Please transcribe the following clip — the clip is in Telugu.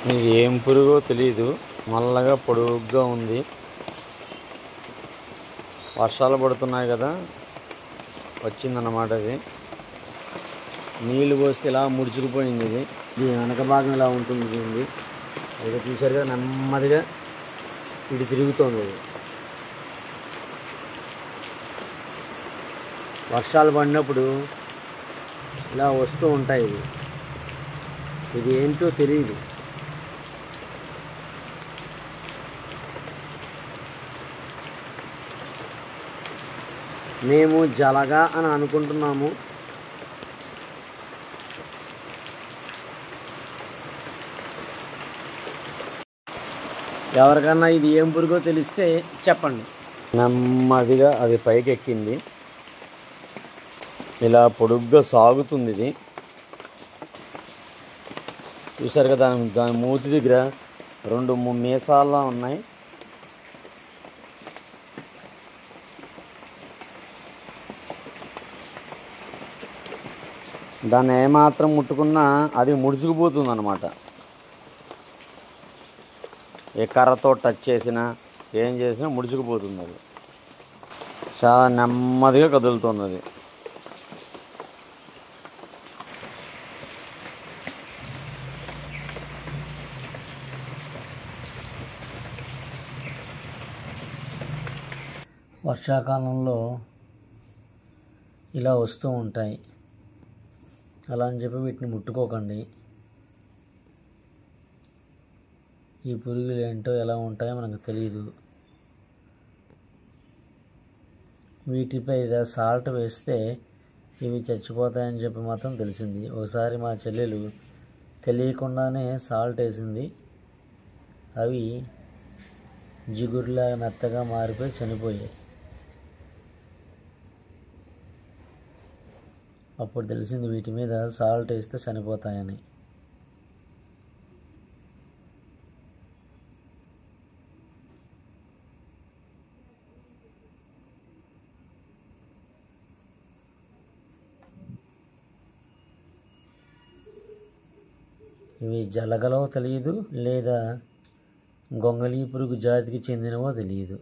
ఇది ఏం పురుగో తెలియదు, నల్లగా పొడుగ్గా ఉంది. వర్షాలు పడుతున్నాయి కదా, వచ్చిందన్నమాట. ఇది నీళ్ళు పోస్తే ఇలా ముడుచుకుపోయింది. దీని వెనక భాగం ఇలా ఉంటుంది. దీన్ని అయితే చూసారు కదా, నెమ్మదిగా ఇటు తిరుగుతోంది. ఇది వర్షాలు పడినప్పుడు ఇలా వస్తూ ఉంటాయి. ఇది ఏంటో తెలియదు. మేము జలగా అని అనుకుంటున్నాము. ఎవరికన్నా ఇది ఏం పురుగో తెలిస్తే చెప్పండి. నెమ్మదిగా అది పైకి ఎక్కింది. ఇలా పొడుగ్గా సాగుతుంది. ఇది చూసారు కదా, దాని మూతి దగ్గర 2 మీసాల్లా ఉన్నాయి. దాన్ని ఏమాత్రం ముట్టుకున్నా అది ముడుచుకుపోతుంది అన్నమాట. ఏ కర్రతో టచ్ చేసినా ఏం చేసినా ముడుచుకుపోతుంది. అది చాలా నెమ్మదిగా కదులుతున్నది. వర్షాకాలంలో ఇలా వస్తూ ఉంటాయి. అలా అని చెప్పి వీటిని ముట్టుకోకండి. ఈ పురుగులు ఏంటో ఎలా ఉంటాయో మనకు తెలియదు. వీటిపై సాల్ట్ వేస్తే ఇవి చచ్చిపోతాయని చెప్పి మాత్రం తెలిసింది. ఒకసారి మా చెల్లెలు తెలియకుండానే సాల్ట్ వేసింది. అవి జిగురులా మెత్తగా మారిపోయి చనిపోయాయి. అప్పుడు తెలిసింది వీటి మీద సాల్ట్ వేస్తే చనిపోతాయని. ఇవి జలగలో తెలియదు, లేదా గొంగళీ పురుగు జాతికి చెందినవో తెలియదు.